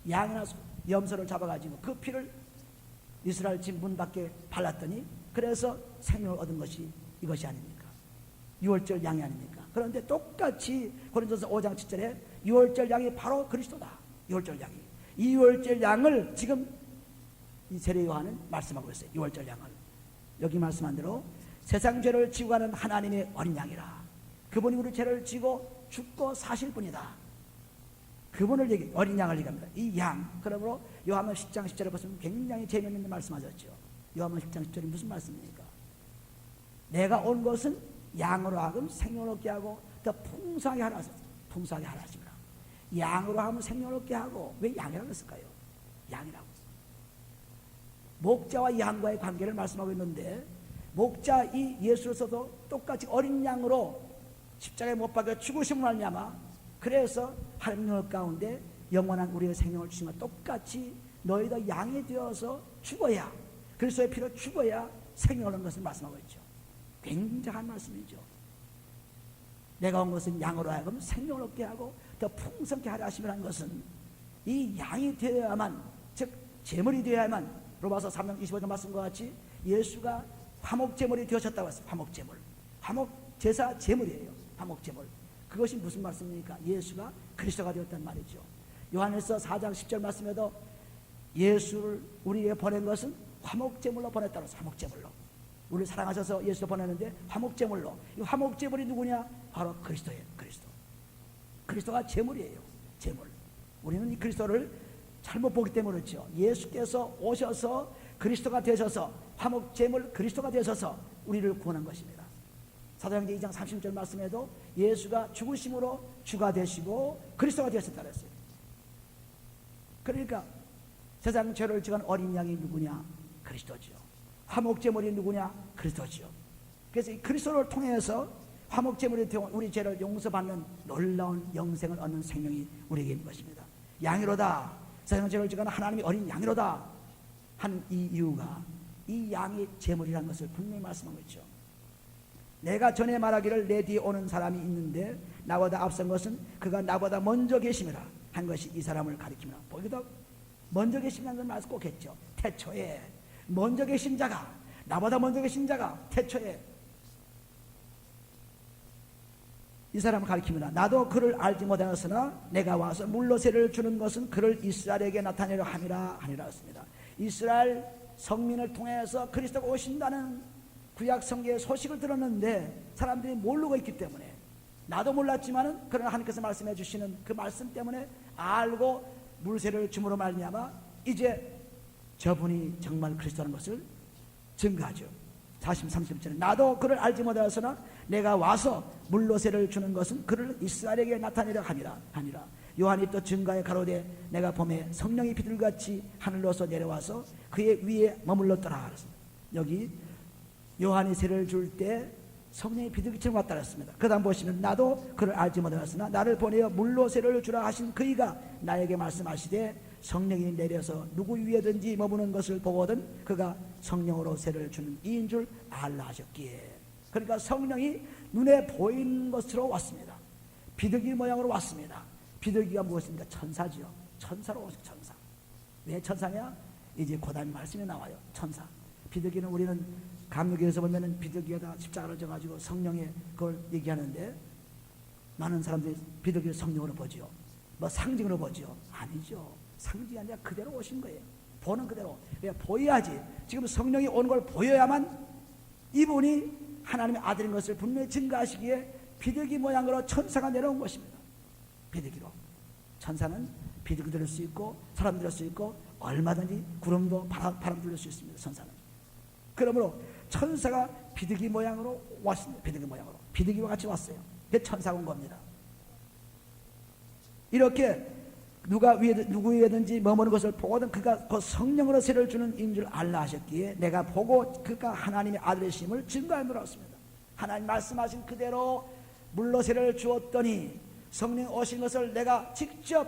양이나 염소를 잡아가지고 그 피를 이스라엘 집 문 밖에 발랐더니 그래서 생명을 얻은 것이 이것이 아닙니까? 유월절 양이 아닙니까? 그런데 똑같이 고린도서 5장 7절에 유월절 양이 바로 그리스도다. 유월절 양이. 이 유월절 양을 지금 이 세례 요한은 말씀하고 있어요. 유월절 양을. 여기 말씀한 대로 세상 죄를 지고 가는 하나님의 어린 양이라. 그분이 우리 죄를 지고 죽고 사실 분이다. 그분을 어린 양을 얘기합니다. 이 양. 그러므로 요한복음 10장 10절에 보시면 굉장히 재미있는 말씀하셨죠. 요한복음 10장 10절이 무슨 말씀입니까? 내가 온 것은 양으로 하금 생명을 얻게 하고 더 풍성하게 하라 하셨어요. 풍성하게 하라 하십니다. 양으로 하면 생명을 얻게 하고, 왜 양이라고 했을까요? 양이라고. 목자와 양과의 관계를 말씀하고 있는데, 목자 이 예수로서도 똑같이 어린 양으로 십자가에 못 박혀 죽으심을 말미암아, 그래서 하나님 가운데 영원한 우리의 생명을 주신 것 똑같이 너희도 양이 되어서 죽어야, 그리스도의 피로 죽어야 생명을 얻는 것을 말씀하고 있죠. 굉장한 말씀이죠. 내가 온 것은 양으로 하여금 생명을 얻게 하고 더 풍성케 하려 하심이라는 것은 이 양이 되어야만, 즉 제물이 되어야만, 로마서 3장 25절 말씀과 같이 예수가 화목제물이 되어졌다고 했어요. 화목제물. 화목제사 제물이에요. 화목제물. 그것이 무슨 말씀입니까? 예수가 그리스도가 되었단 말이죠. 요한에서 4장 10절 말씀에도 예수를 우리에게 보낸 것은 화목제물로 보냈다고 했어요. 화목제물로. 우리를 사랑하셔서 예수를 보내는데 화목제물로. 이 화목제물이 누구냐? 바로 그리스도예요. 그리스도. 그리스도가 제물이에요. 제물. 우리는 이 그리스도를 잘못 보기 때문에 그렇죠. 예수께서 오셔서 그리스도가 되셔서 화목제물 그리스도가 되셔서 우리를 구원한 것입니다. 사도행전 2장 30절 말씀에도 예수가 죽으심으로 주가 되시고 그리스도가 되셨다 그랬어요. 그러니까 세상 죄를 지은 어린 양이 누구냐? 그리스도죠. 화목제물이 누구냐? 그리스도죠. 그래서 이 그리스도를 통해서 화목제물이 우리 죄를 용서받는 놀라운 영생을 얻는 생명이 우리에게 있는 것입니다. 양이로다. 세상 죄를 지은 하나님이 어린 양이로다 하는 이 이유가 이 양이 제물이라는 것을 분명히 말씀하고 있죠. 내가 전에 말하기를 내 뒤에 오는 사람이 있는데 나보다 앞선 것은 그가 나보다 먼저 계심이라 한 것이 이 사람을 가리킵니다. 보기도 먼저 계심이라는 걸 말씀 꼭 했죠. 태초에 먼저 계신 자가, 나보다 먼저 계신 자가 태초에 이 사람을 가리킵니다. 나도 그를 알지 못하였으나 내가 와서 물로세를 주는 것은 그를 이스라엘에게 나타내려 함이라 했습니다. 이스라엘 성민을 통해서 그리스도가 오신다는 구약 성경의 소식을 들었는데 사람들이 모르고 있기 때문에, 나도 몰랐지만은 그러나 하나님께서 말씀해 주시는 그 말씀 때문에 알고 물세를 줌으로 말미암아 이제 저분이 정말 그리스도라는 것을 증거하죠. 30절에 나도 그를 알지 못하였으나 내가 와서 물로세를 주는 것은 그를 이스라엘에게 나타내려 함이라. 요한이 또 증거에 가로되 내가 봄에 성령이 비둘기같이 하늘로서 내려와서 그의 위에 머물렀더라. 여기 요한이 세를 줄 때 성령이 비둘기처럼 왔다 그랬습니다. 그 다음 보시면 나도 그를 알지 못하였으나 나를 보내어 물로 세를 주라 하신 그이가 나에게 말씀하시되 성령이 내려서 누구 위에든지 머무는 것을 보거든 그가 성령으로 세를 주는 이인 줄 알라 하셨기에. 그러니까 성령이 눈에 보이는 것으로 왔습니다. 비둘기 모양으로 왔습니다. 비둘기가 무엇입니까? 천사지요. 천사로 오신 천사. 왜 천사냐? 이제 고단 말씀에 나와요. 천사. 비둘기는 우리는 감리교에서 보면은 비둘기에다 십자가를 져가지고 성령의 그걸 얘기하는데 많은 사람들이 비둘기를 성령으로 보지요. 뭐 상징으로 보지요. 아니죠. 상징이 아니라 그대로 오신 거예요. 보는 그대로. 왜? 보여야지. 지금 성령이 오는 걸 보여야만 이분이 하나님의 아들인 것을 분명히 증거하시기에 비둘기 모양으로 천사가 내려온 것입니다. 비둘기로. 천사는 비둘기 들을 수 있고 사람 들을 수 있고 얼마든지 구름도 바람 들을 수 있습니다. 천사는. 그러므로 천사가 비둘기 모양으로 왔습니다. 비둘기 모양으로. 비둘기와 같이 왔어요. 그게 천사가 온 겁니다. 이렇게 누구 위에든지 머무는 것을 보거든 그가 그 성령으로 세를 주는 인 줄 알라 하셨기에 내가 보고 그가 하나님의 아들이심을 증거하노라 했습니다. 하나님 말씀하신 그대로 물로 세를 주었더니 성령 오신 것을 내가 직접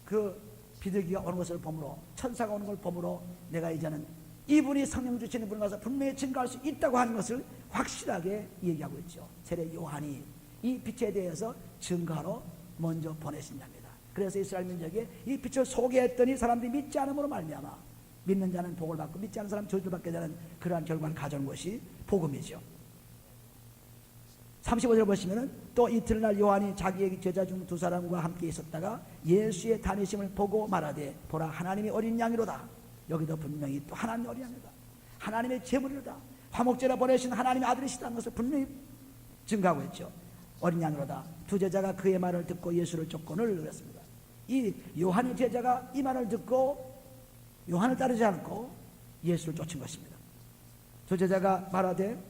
그 비둘기가 오는 것을 보므로, 천사가 오는 걸 보므로 내가 이제는 이분이 성령 주시는 분을 가서 분명히 증거할 수 있다고 하는 것을 확실하게 얘기하고 있죠. 세례 요한이 이 빛에 대해서 증거하러 먼저 보내신 자입니다. 그래서 이스라엘 민족에 이 빛을 소개했더니 사람들이 믿지 않음으로 말미암아 믿는 자는 복을 받고 믿지 않는 사람 저주를 받게 되는 그러한 결과를 가져온 것이 복음이죠. 35절 보시면은 또 이튿날 요한이 자기의 제자 중 두 사람과 함께 있었다가 예수의 다니심을 보고 말하되 보라 하나님의 어린 양이로다. 여기도 분명히 또 하나님의 어린 양이다. 하나님의 제물이로다. 화목제로 보내신 하나님의 아들이시다는 것을 분명히 증거하고 있죠. 어린 양으로다. 두 제자가 그의 말을 듣고 예수를 쫓거늘 그랬습니다. 이 요한의 제자가 이 말을 듣고 요한을 따르지 않고 예수를 쫓은 것입니다. 두 제자가 말하되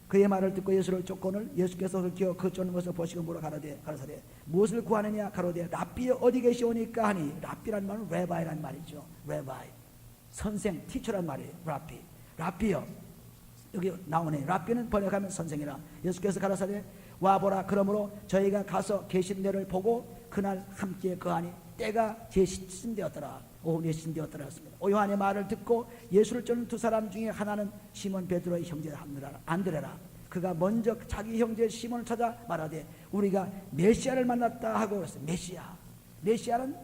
그의 말을 듣고 예수를 쫓거늘 예수께서 흑기어 그 쫓는 것을 보시고 물어 가라사대 무엇을 구하느냐 가로되 랍비여 어디 계시오니까 하니 랍비란 말은 레바이란 말이죠. 레바이 선생 티처란 말이에요. 랍비여 여기 나오네. 랍비는 번역하면 선생이라. 예수께서 가라사대 와보라. 그러므로 저희가 가서 계신 데를 보고 그날 함께 거하니 때가 제 시쯤 되었더라. 오후 4시쯤 되었더라 했습니다. 요한의 말을 듣고 예수를 쫓는 두 사람 중에 하나는 시몬 베드로의 형제 안드레라. 그가 먼저 자기 형제 시몬을 찾아 말하되 우리가 메시아를 만났다 하고 그랬어요. 메시아는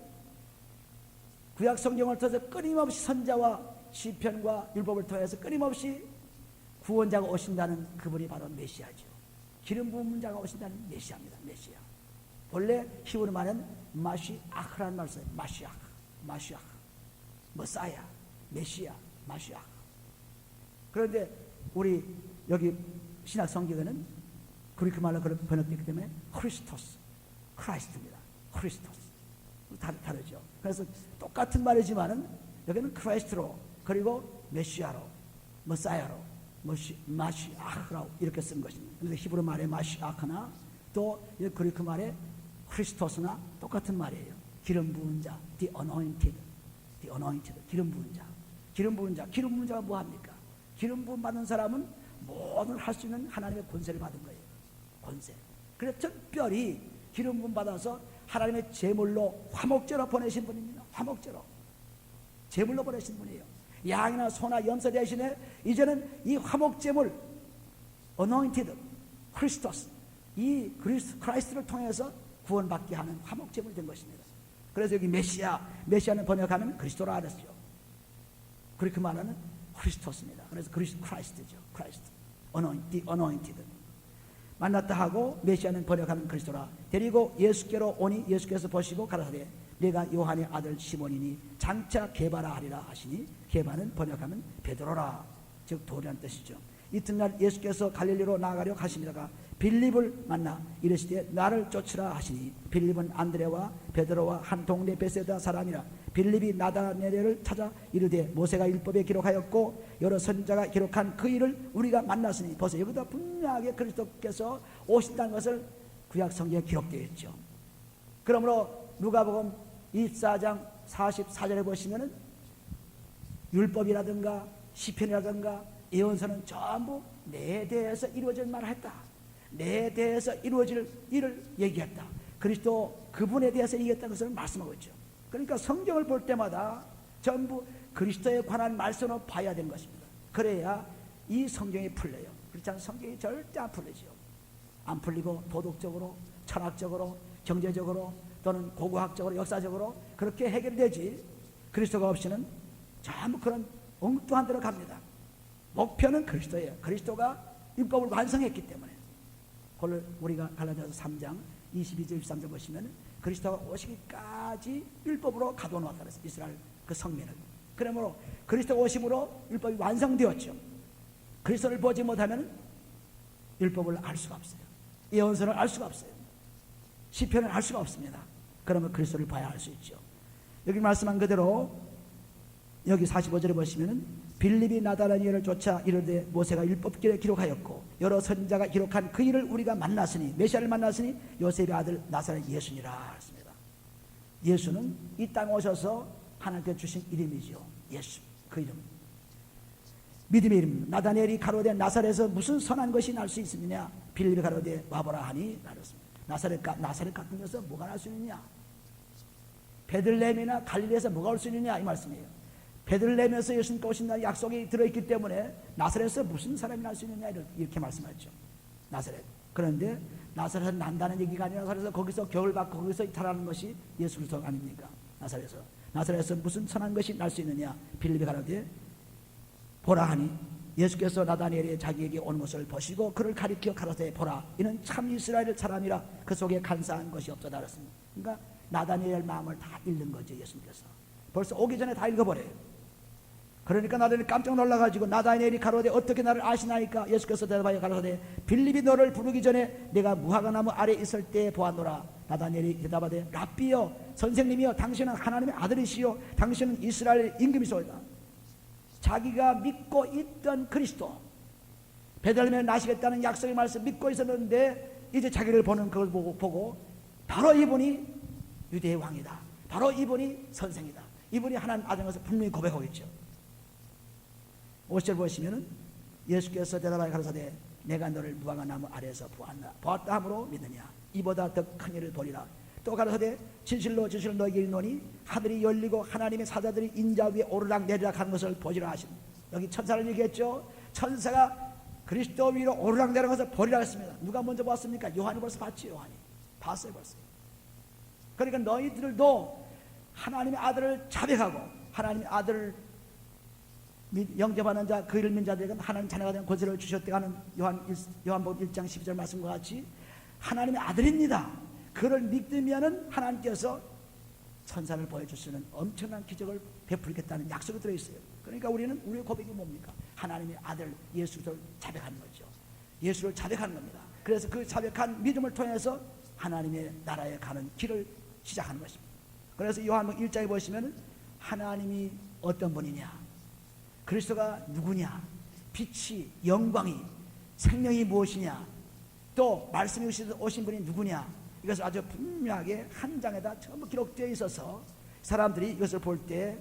구약 성경을 통해서 끊임없이 선자와 시편과 율법을 통해서 끊임없이 구원자가 오신다는 그분이 바로 메시아죠. 기름 부은 자가 오신다는 메시아입니다. 메시아. 본래 히브리 말은 마시아흐라는 말을 써요. 마시아흐 머사야, 메시아, 마시아흐. 그런데 우리 여기 신약 성경에는 그리스 말로 그렇게 번역되기 때문에 크라이스트입니다. 크리스토스. 다르죠. 그래서 똑같은 말이지만은 여기는 크라이스트로 그리고 메시아로, 머사야로, 마시아흐라고 이렇게 쓴 것입니다. 그래서 히브리 말의 마시아흐나 또 그리스 말의 크리스토스나 똑같은 말이에요. 기름 부은 자, the anointed, 기름 부은 자. 기름 부은 자가 뭐합니까? 기름 부음 받은 사람은 모든 할 수 있는 하나님의 권세를 받은 거예요. 권세. 그래서 특별히 기름 부음 받아서 하나님의 제물로 화목제로 보내신 분입니다. 화목제로 제물로 보내신 분이에요. 양이나 소나 염소 대신에 이제는 이 화목제물 anointed 크리스토스 이 크라이스트를 통해서 구원받게 하는 화목제물이 된 것입니다. 그래서 여기 메시아는 번역하면 그리스도라 그랬어요. 그렇게 말하는 크리스토스입니다. 그래서 크라이스트죠. 크라이스트. anointed. 만났다 하고 메시아는 번역하는 그리스도라. 데리고 예수께로 오니 예수께서 보시고 가라사대 내가 요한의 아들 시몬이니 장차 게바라 하리라 하시니 게바는 번역하면 베드로라. 즉 돌이란 뜻이죠. 이튿날 예수께서 갈릴리로 나아가려 하시니다가 빌립을 만나 이르시되 나를 쫓으라 하시니 빌립은 안드레와 베드로와 한 동네 베세다 사람이라. 빌립이 나다네엘을 찾아 이르되 모세가 율법에 기록하였고 여러 선지자가 기록한 그 일을 우리가 만났으니 보세요. 여기다 분명하게 그리스도께서 오신다는 것을 구약 성경에 기록되어 있죠. 그러므로 누가복음 24장 44절에 보시면은 율법이라든가 시편이라든가 예언서는 전부 내 대해서 이루어질 말을 했다. 내 대해서 이루어질 일을 얘기했다. 그리스도 그분에 대해서 얘기했다는 것을 말씀하고 있죠. 그러니까 성경을 볼 때마다 전부 그리스도에 관한 말씀으로 봐야 되는 것입니다. 그래야 이 성경이 풀려요. 그렇지 않으면 성경이 절대 안 풀리죠. 안 풀리고 도덕적으로, 철학적으로, 경제적으로 또는 고고학적으로, 역사적으로 그렇게 해결되지 그리스도가 없이는 전부 그런 엉뚱한 데로 갑니다. 목표는 그리스도예요. 그리스도가 율법을 완성했기 때문에. 그걸 우리가 갈라디아서 3장 22절 23절 보시면 그리스도가 오시기까지 율법으로 가둬놓았다 그랬어요. 이스라엘 그 성민을. 그러므로 그리스도가 오심으로 율법이 완성되었죠. 그리스도를 보지 못하면 율법을 알 수가 없어요. 예언서를 알 수가 없어요. 시편을 알 수가 없습니다. 그러면 그리스도를 봐야 알 수 있죠. 여기 말씀한 그대로 여기 45절에 보시면은 빌립이 나다나엘을 쫓아 이르되 모세가 율법기에 기록하였고 여러 선지자가 기록한 그 일을 우리가 만났으니 메시아를 만났으니 요셉의 아들 나사렛 예수니라 했습니다. 예수는 이 땅에 오셔서 하나님께 주신 이름이죠. 예수 그 이름 믿음의 이름. 나다나엘이 가로되 나사렛에서 무슨 선한 것이 날 수 있느냐. 빌립이 가로되 와보라 하니 나랬습니다. 나사렛 같은 데서 뭐가 날 수 있느냐. 베들레헴이나 갈릴리에서 뭐가 올 수 있느냐 이 말씀이에요. 베들레헴에서 예수님께 오신다는 약속이 들어있기 때문에 나사렛에서 무슨 사람이 날 수 있느냐 이렇게 말씀하죠. 나사렛. 그런데 나사렛에서 난다는 얘기가 아니라 나사렛에서 거기서 겨울 받고 거기서 이탈하는 것이 예수 그리스도 아닙니까? 나사렛에서 무슨 선한 것이 날 수 있느냐. 빌립이 가로되 보라 하니 예수께서 나다니엘이 자기에게 온 것을 보시고 그를 가리켜 가로되 보라 이는 참 이스라엘 사람이라 그 속에 간사한 것이 없도다 그랬습니다. 그러니까 나다니엘 마음을 다 읽는 거죠. 예수님께서 벌써 오기 전에 다 읽어버려요. 그러니까 나단이 깜짝 놀라가지고 나다니엘이 가로되 어떻게 나를 아시나이까? 예수께서 대답하여 가로되 빌립이 너를 부르기 전에 내가 무화과나무 아래 있을 때 보았노라. 나다니엘이 대답하되 랍비여 선생님이여 당신은 하나님의 아들이시요 당신은 이스라엘 임금이소이다. 자기가 믿고 있던 그리스도, 베들레헴에 나시겠다는 약속의 말씀 믿고 있었는데 이제 자기를 보는 그걸 보고 바로 이분이 유대의 왕이다, 바로 이분이 선생이다, 이분이 하나님 아들인 것을 분명히 고백하고 있죠. 50절 보시면은 예수께서 대답하여 가로사대 내가 너를 무화과나무 아래에서 보았다 함으로 믿느냐? 이보다 더 큰 일을 보리라. 또 가로사대 진실로 너에게 이르노니 하늘이 열리고 하나님의 사자들이 인자 위에 오르락 내리락 하는 것을 보리라 하신. 여기 천사를 얘기했죠. 천사가 그리스도 위로 오르락 내리락 것을 보리라 했습니다. 누가 먼저 봤습니까? 요한이 벌써 봤지. 요한이 봤어요 벌써. 그러니까 너희들도 하나님의 아들을 자백하고 하나님의 아들을 영접하는 자, 그 이를 믿는 자들에게 하나님 자녀가 된 권세를 주셨다고 하는 요한복음 1장 12절 말씀과 같이 하나님의 아들입니다. 그를 믿으면은 하나님께서 천사를 보여주시는 엄청난 기적을 베풀겠다는 약속이 들어있어요. 그러니까 우리는 우리의 고백이 뭡니까? 하나님의 아들 예수를 자백하는 거죠. 예수를 자백하는 겁니다. 그래서 그 자백한 믿음을 통해서 하나님의 나라에 가는 길을 시작하는 것입니다. 그래서 요한복음 1장에 보시면 하나님이 어떤 분이냐, 그리스도가 누구냐, 빛이, 영광이, 생명이 무엇이냐, 또 말씀이 오신 분이 누구냐, 이것을 아주 분명하게 한 장에다 전부 기록되어 있어서 사람들이 이것을 볼 때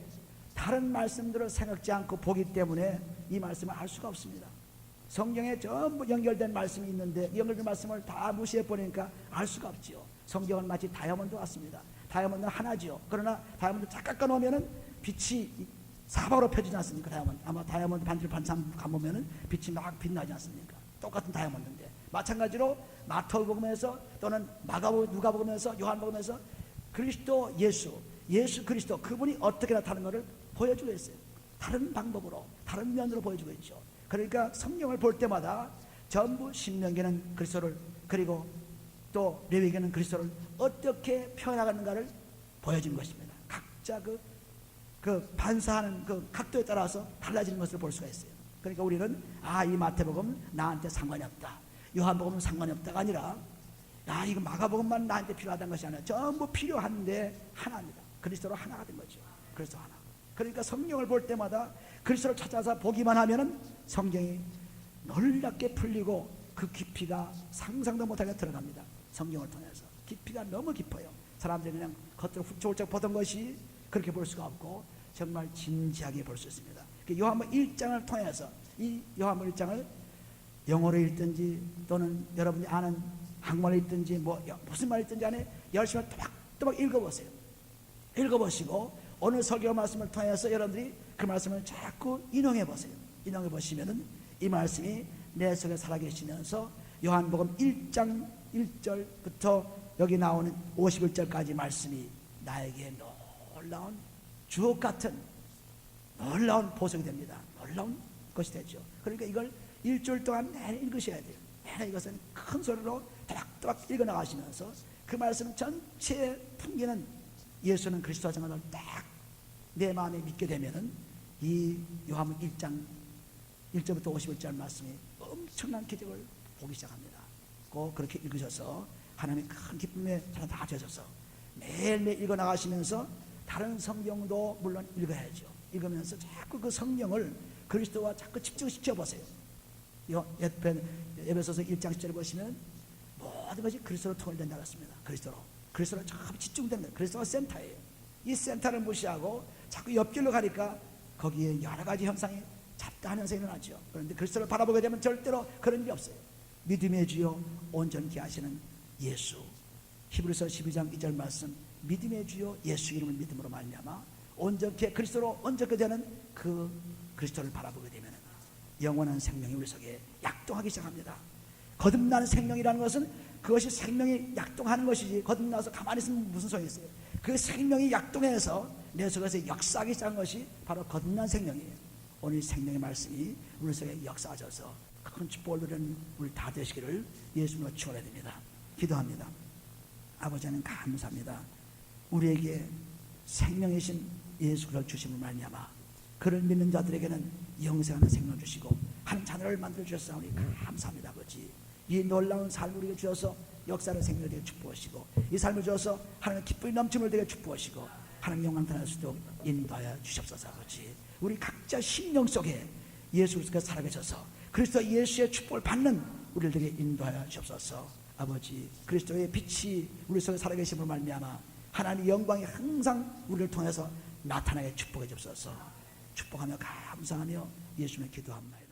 다른 말씀들을 생각지 않고 보기 때문에 이 말씀을 알 수가 없습니다. 성경에 전부 연결된 말씀이 있는데 연결된 말씀을 다 무시해 버리니까 알 수가 없지요. 성경은 마치 다이아몬드 같습니다. 다이아몬드는 하나지요. 그러나 다이아몬드 쫙 깎아 놓으면은 빛이 사방으로 펴지지 않습니까? 다이아몬드. 아마 다이아몬드 반지를 반참 감으면은 빛이 막 빛나지 않습니까? 똑같은 다이아몬드인데 마찬가지로 마태복음에서 또는 마가복음, 누가복음에서, 요한복음에서 그리스도 예수 그리스도 그분이 어떻게 나타나는 것을 보여주고 있어요. 다른 방법으로, 다른 면으로 보여주고 있죠. 그러니까 성경을 볼 때마다 전부 신명기는 그리스도를, 그리고 또 레위기는 그리스도를 어떻게 표현하는가를 보여준 것입니다. 각자 그 반사하는 그 각도에 따라서 달라지는 것을 볼 수가 있어요. 그러니까 우리는 이 마태복음은 나한테 상관이 없다, 요한복음은 상관이 없다가 아니라 이거 마가복음만 나한테 필요하다는 것이 아니라 전부 필요한데 하나입니다. 그리스도로 하나가 된 거죠. 그리스도 하나. 그러니까 성경을 볼 때마다 그리스도를 찾아서 보기만 하면은 성경이 놀랍게 풀리고 그 깊이가 상상도 못하게 들어갑니다. 성경을 통해서 깊이가 너무 깊어요. 사람들이 그냥 겉으로 훌쩍훌쩍 보던 것이 그렇게 볼 수가 없고 정말 진지하게 볼 수 있습니다. 요한복음 1장을 통해서 이 요한복음 1장을 영어로 읽든지 또는 여러분이 아는 한국말로 읽든지 무슨 말 읽든지 안에 열심히 또박또박 읽어보세요. 읽어보시고 오늘 설교 말씀을 통해서 여러분들이 그 말씀을 자꾸 인용해 보세요. 인용해 보시면은 이 말씀이 내 속에 살아계시면서 요한복음 1장 1절부터 여기 나오는 51절까지 말씀이 나에게 놀라운 주옥 같은 놀라운 보석이 됩니다. 놀라운 것이 되죠. 그러니까 이걸 일주일 동안 내내 읽으셔야 돼요. 내내 이것은 큰 소리로 또박또박 읽어 나가시면서 그 말씀 전체에 풍기는 예수는 그리스도 정언을 딱 내 마음에 믿게 되면은 이 요한복음 1장 1절부터 51절 말씀이 엄청난 기적을 보기 시작합니다. 꼭 그렇게 읽으셔서 하나님의 큰 기쁨에 다 젖어서 매일매일 읽어 나가시면서 다른 성경도 물론 읽어야죠. 읽으면서 자꾸 그 성경을 그리스도와 자꾸 집중시켜 보세요. 에베소서 1장 10절에 보시면 모든 것이 그리스도로 통일된다고 했습니다. 그리스도로 자꾸 집중됩니다. 그리스도가 센터예요. 이 센터를 무시하고 자꾸 옆길로 가니까 거기에 여러 가지 현상이 잡다한 현상이 일어나죠. 그런데 그리스도를 바라보게 되면 절대로 그런 일이 없어요. 믿음의 주요 온전케 하시는 예수. 히브리서 12장 2절 말씀, 믿음의 주요 예수 이름을 믿음으로 말미암아 온전케 그리스도로 온전케 되는 그 그리스도를 바라보게 되면 영원한 생명이 우리 속에 약동하기 시작합니다. 거듭나는 생명이라는 것은 그것이 생명이 약동하는 것이지 거듭나서 가만히 있으면 무슨 소용이 있어요. 그 생명이 약동해서 내 속에서 역사하기 시작한 것이 바로 거듭난 생명이에요. 오늘 생명의 말씀이 우리 속에 역사하셔서 큰 축복을 누리는 우리 다 되시기를 예수님으로 축원해 드립니다. 기도합니다. 아버지 하나님 감사합니다. 우리에게 생명이신 예수 그리스도를 주심을 말미암아 그를 믿는 자들에게는 영생하는 생명 주시고 하나님 자녀를 만들어 주셨사오니 감사합니다. 아버지, 이 놀라운 삶을 우리에게 주셔서 역사를 생명을 되게 축복하시고 이 삶을 주셔서 하나님 기쁨이 넘침을 되게 축복하시고 하나님 영광 드러날 수 있도록 인도하여 주시옵소서. 아버지, 우리 각자 심령 속에 예수 그리스도가 살아계셔서 그리스도 예수의 축복을 받는 우리들에게 인도하여 주옵소서. 아버지, 그리스도의 빛이 우리 속에 살아계심으로 말미암아 하나님의 영광이 항상 우리를 통해서 나타나게 축복해 주옵소서. 축복하며 감사하며 예수님의 기도합니다.